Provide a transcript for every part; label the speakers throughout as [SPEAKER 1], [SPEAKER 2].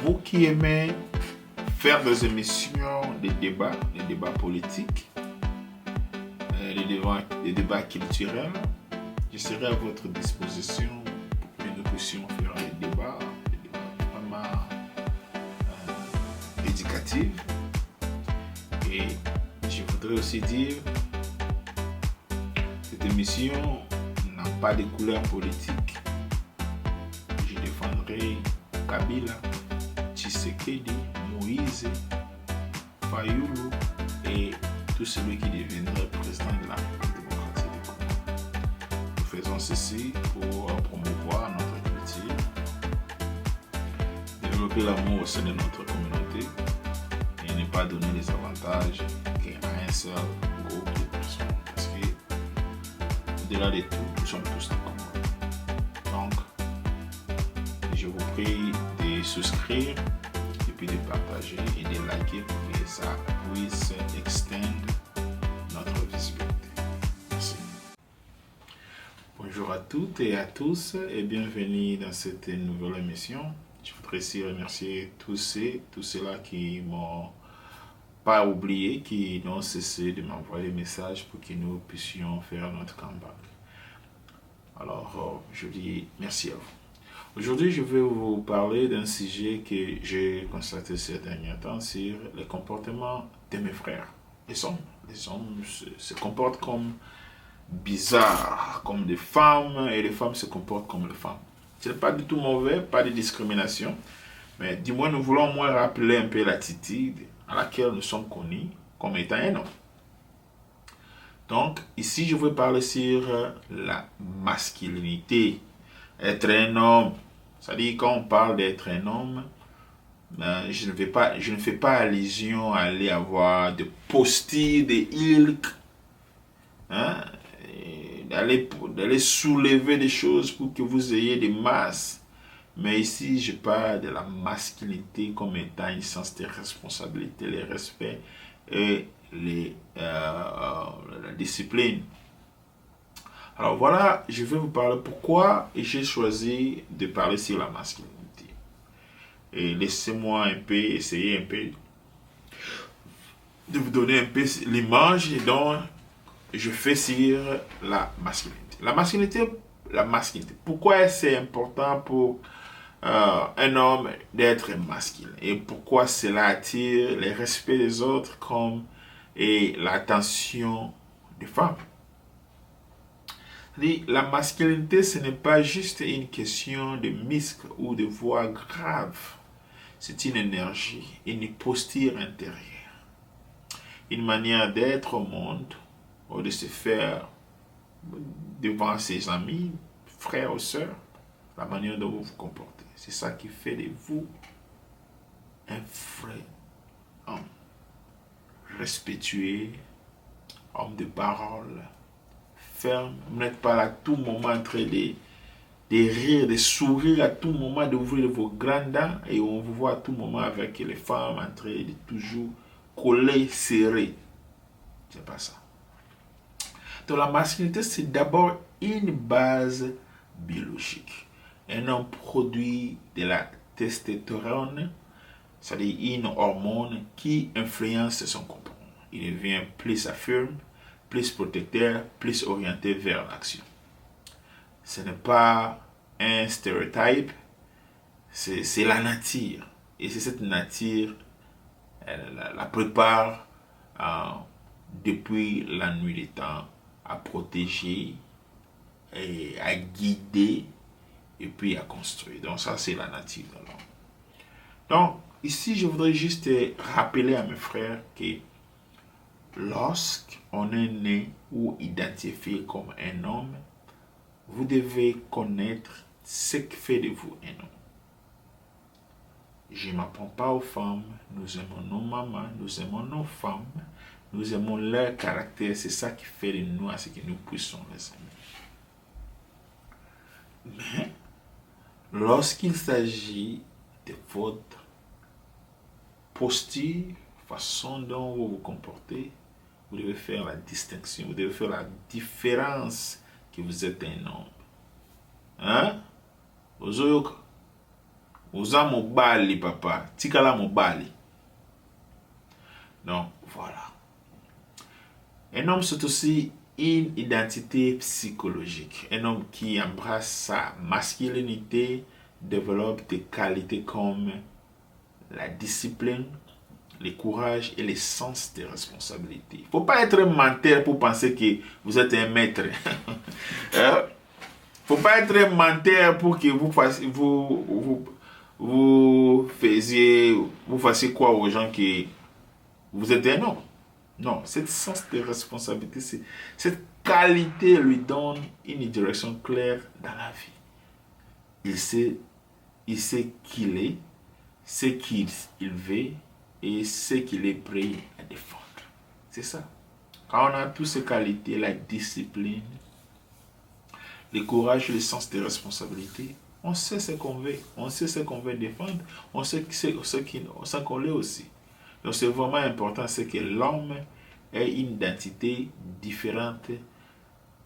[SPEAKER 1] vous qui aimez faire des émissions, des débats politiques, des débats culturels, je serai à votre disposition pour que nous puissions faire des débats vraiment éducatifs. Et je voudrais aussi dire, cette émission n'a pas de couleur politique. Je défendrai Kabila, Tshisekedi, Moïse, Fayulu et tout celui qui deviendrait président de la République démocratique du Congo. Nous faisons ceci pour promouvoir notre culture, développer l'amour au sein de notre communauté et ne pas donner les avantages qu'à un seul groupe de personnes. Parce que, au-delà de tout, nous sommes tous des Congolais. Donc, je vous prie de souscrire et puis de partager et de liker pour que ça puisse extendre notre visibilité. Merci. Bonjour à toutes et à tous et bienvenue dans cette nouvelle émission. Je voudrais aussi remercier tous ceux-là qui m'ont pas oublié, qui n'ont cessé de m'envoyer des messages pour que nous puissions faire notre campagne. Alors, je dis merci à vous. Aujourd'hui, je vais vous parler d'un sujet que j'ai constaté ces derniers temps sur le comportement de mes frères. Les hommes se comportent comme bizarres, comme des femmes, et les femmes se comportent comme les femmes. Ce n'est pas du tout mauvais, pas de discrimination, mais du moins nous voulons au moins rappeler un peu l'attitude à laquelle nous sommes connus comme étant un homme. Donc, ici, je vais parler sur la masculinité. Être un homme, c'est-à-dire quand on parle d'être un homme, je ne fais pas allusion à aller avoir de postures, de Hulk, hein, d'aller soulever des choses pour que vous ayez des masses. Mais ici, je parle de la masculinité comme étant un sens de responsabilité, le respect et la discipline. Alors voilà, je vais vous parler pourquoi j'ai choisi de parler sur la masculinité. Et laissez-moi essayer un peu de vous donner un peu l'image dont je fais sur la masculinité. La masculinité. Pourquoi c'est important pour un homme d'être masculin et pourquoi cela attire le respect des autres comme et l'attention des femmes. La masculinité, ce n'est pas juste une question de muscles ou de voix grave. C'est une énergie, une posture intérieure, une manière d'être au monde ou de se faire devant ses amis, frères ou sœurs, la manière dont vous vous comportez. C'est ça qui fait de vous un vrai homme, respectueux, homme de parole, ferme. Vous n'êtes pas là à tout moment en train de rire, de sourire à tout moment, d'ouvrir vos grandes dents et on vous voit à tout moment avec les femmes en train de toujours coller, serrer. C'est pas ça. Donc la masculinité, c'est d'abord une base biologique. Un homme produit de la testostérone, c'est-à-dire une hormone qui influence son comportement. Il devient plus affirme, plus protecteur, plus orienté vers l'action. Ce n'est pas un stéréotype, c'est la nature. Et c'est cette nature, elle la prépare depuis la nuit des temps à protéger, et à guider et puis à construire. Donc ça, c'est la nature de l'homme. Donc, ici, je voudrais juste rappeler à mes frères que lorsqu'on est né ou identifié comme un homme, vous devez connaître ce qui fait de vous un homme. Je ne m'apprends pas aux femmes, nous aimons nos mamans, nous aimons nos femmes, nous aimons leur caractère, c'est ça qui fait de nous à ce que nous puissions les aimer. Mais, lorsqu'il s'agit de votre posture, façon dont vous vous comportez, vous devez faire la distinction, vous devez faire la différence que vous êtes un homme. Hein? Oza mobali, papa. Tikala mobali. Donc, voilà. Un homme, c'est aussi une identité psychologique. Un homme qui embrasse sa masculinité développe des qualités comme la discipline, le courage et le sens des responsabilités. Il ne faut pas être menteur pour penser que vous êtes un maître. Il ne faut pas être menteur pour que vous fassiez quoi aux gens que vous êtes un homme. Non, cette sens de responsabilité, cette qualité lui donne une direction claire dans la vie. Il sait qui il est, ce qu'il veut et ce qu'il est prêt à défendre. C'est ça. Quand on a toutes ces qualités, la discipline, le courage, le sens de responsabilité, on sait ce qu'on veut, on sait ce qu'on veut défendre, on sait ce qu'on l'est aussi. Donc c'est vraiment important, c'est que l'homme ait une identité différente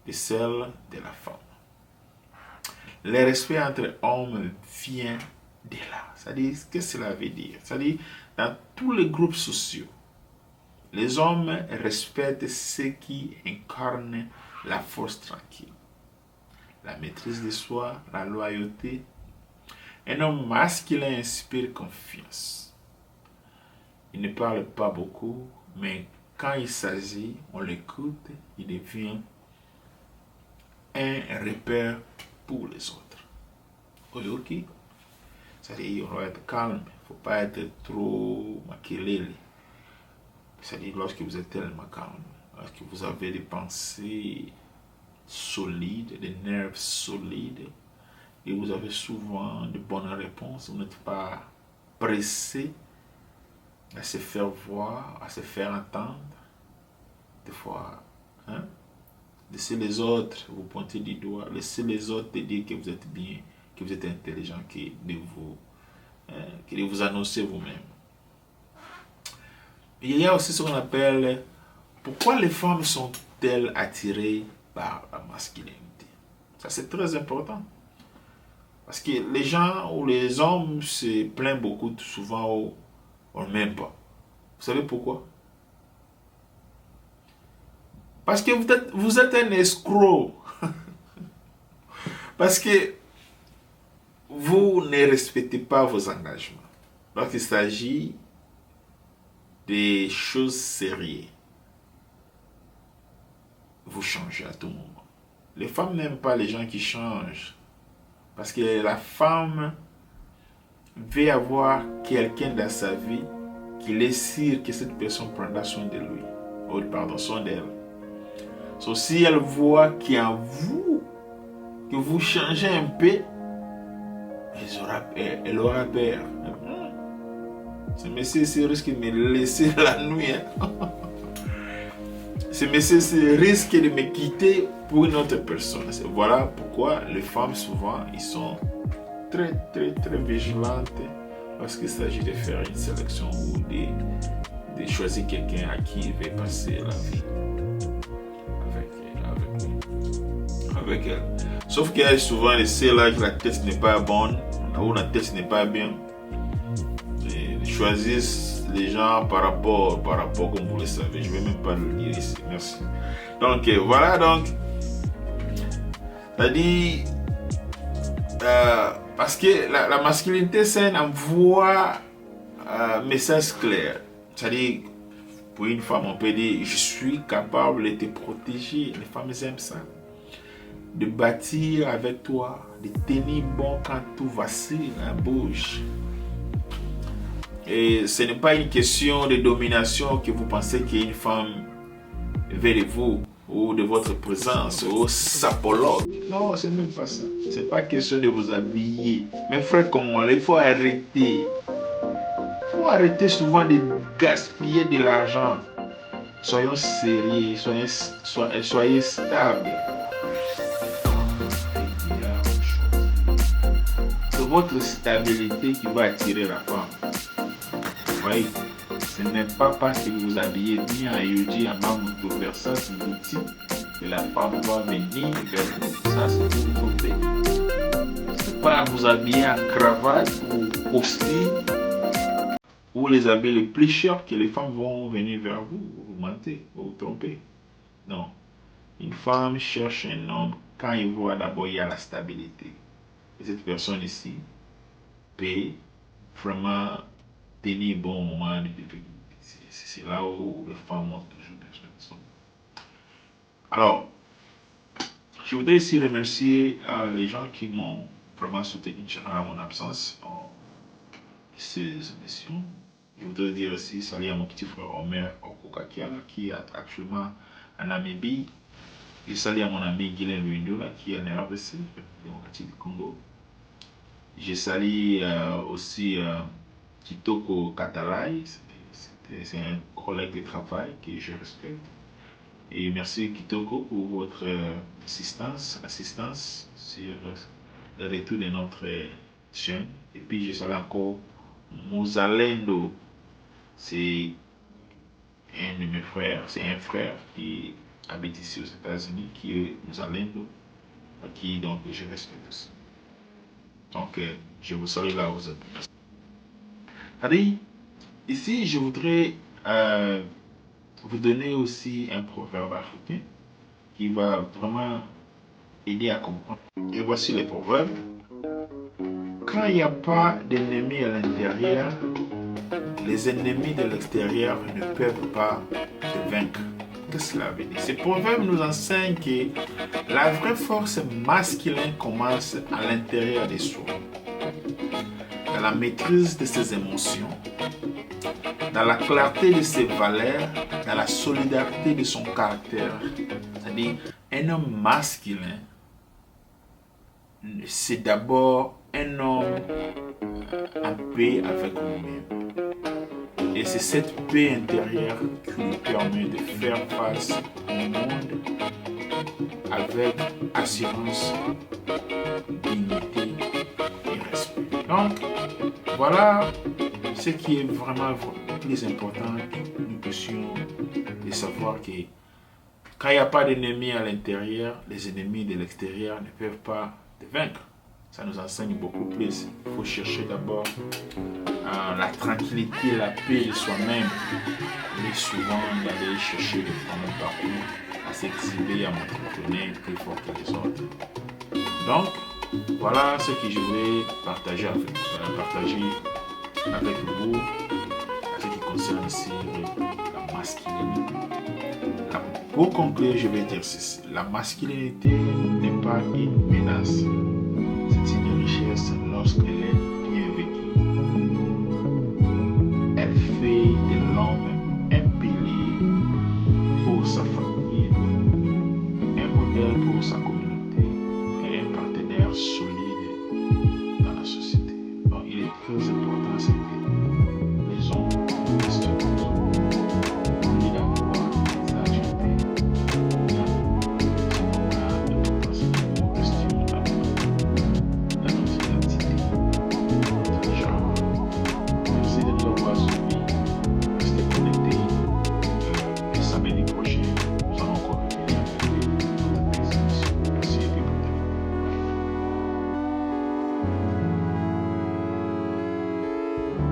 [SPEAKER 1] de celle de la femme. Le respect entre hommes vient de là. C'est-à-dire, qu'est-ce que cela veut dire? C'est-à-dire, dans tous les groupes sociaux, les hommes respectent ceux qui incarnent la force tranquille, la maîtrise de soi, la loyauté. Un homme masculin inspire confiance. Il ne parle pas beaucoup, mais quand il s'agit, on l'écoute, il devient un repère pour les autres. Ok? C'est-à-dire, on doit être calme, il ne faut pas être trop maquillé. C'est-à-dire, lorsque vous êtes tellement calme, lorsque vous avez des pensées solides, des nerfs solides, et vous avez souvent de bonnes réponses, vous n'êtes pas pressé à se faire voir, à se faire entendre. Des fois, laissez les autres vous pointer du doigt, laissez les autres te dire que vous êtes bien, que vous êtes intelligent, que de vous annoncer vous-même. Il y a aussi ce qu'on appelle pourquoi les femmes sont-elles attirées par la masculinité. Ça c'est très important. Parce que les gens ou les hommes se plaignent beaucoup souvent on ne m'aime pas. Vous savez pourquoi? Parce que vous êtes un escroc. Parce que vous ne respectez pas vos engagements. Lorsqu'il s'agit des choses sérieuses, vous changez à tout moment. Les femmes n'aiment pas les gens qui changent. Parce que la femme veut avoir quelqu'un dans sa vie qui est sûr que cette personne prendra soin de lui. Oh, pardon, soin d'elle. So, si elle voit qu'en vous, que vous changez un peu, elle aura peur. Ce monsieur risque de me laisser la nuit. Ce monsieur risque de me quitter pour une autre personne. Voilà pourquoi les femmes souvent ils sont très vigilantes lorsqu'il s'agit de faire une sélection ou de choisir quelqu'un à qui il veut passer la vie avec elle. Sauf qu'il y a souvent les là que la tête n'est pas bonne, ou la tête n'est pas bien. Ils choisissent les gens par rapport comme vous le savez. Je ne vais même pas le dire ici. Merci. Donc voilà donc. C'est-à-dire parce que la masculinité saine envoie un message clair. C'est-à-dire pour une femme on peut dire je suis capable de te protéger. Les femmes aiment ça. De bâtir avec toi, de tenir bon quand tout vacille, bouge. Et ce n'est pas une question de domination que vous pensez qu'une femme veut de vous ou de votre présence ou sapologue. Non, ce n'est même pas ça. Ce n'est pas question de vous habiller. Mes frères comme moi, il faut arrêter. Il faut arrêter souvent de gaspiller de l'argent. Soyons sérieux, soyez stables. C'est votre stabilité qui va attirer la femme. Oui, ce n'est pas parce que vous vous habillez bien à Yuji, à Mamoudou, Versace, Gucci, que la femme va venir vers vous. Ça, c'est tout le monde. pas vous habiller en cravate ou costume ou les habits les plus chers que les femmes vont venir vers vous, vous mentir, vous tromper. Non. Une femme cherche un homme quand il voit d'abord il y a la stabilité. Et cette personne ici peut vraiment tenir bon moment de vie. C'est là où les femmes ont toujours besoin de ça. Alors, je voudrais ici remercier les gens qui m'ont vraiment soutenu durant mon absence en ces émissions. Je voudrais dire aussi salut à mon petit frère Omer Okokakia qui est actuellement en Namibie. Je salue à mon ami Guylaine Luindula qui est en RDC, démocratie du Congo. Je salue aussi Kitoko Katalai, c'est un collègue de travail que je respecte. Et merci Kitoko pour votre assistance sur le retour de notre chaîne. Et puis je salue encore Muzalendo, c'est un de mes frères, c'est un frère qui habite ici aux États-Unis, qui est Muzalendo, qui donc je respecte aussi. Donc je vous salue là où vous êtes. Allez, ici je voudrais vous donner aussi un proverbe africain qui va vraiment aider à comprendre. Et voici les proverbes. Quand il n'y a pas d'ennemis à l'intérieur, les ennemis de l'extérieur ne peuvent pas te vaincre. Qu'est-ce que cela veut dire? Ces proverbes nous enseignent que la vraie force masculine commence à l'intérieur de soi, dans la maîtrise de ses émotions, dans la clarté de ses valeurs, dans la solidarité de son caractère. C'est-à-dire, un homme masculin, c'est d'abord un homme en paix avec lui-même. Et c'est cette paix intérieure qui lui permet de faire face au monde avec assurance, dignité et respect. Donc, voilà ce qui est vraiment plus important que nous puissions de savoir que quand il n'y a pas d'ennemis à l'intérieur, les ennemis de l'extérieur ne peuvent pas te vaincre. Ça nous enseigne beaucoup plus. Il faut chercher d'abord la tranquillité, la paix de soi-même. Et souvent d'aller chercher le fameux parcours à s'exhiber, à m'entretenir plus fort que les autres. Donc, voilà ce que je voulais partager avec vous, ce qui concerne ici la masculinité. Pour conclure, je vais dire ceci. La masculinité n'est pas une menace. C'est une richesse lorsqu'elle est bien vécue. Elle fait de l'homme un pilier pour sa famille, un modèle pour sa communauté et un partenaire solide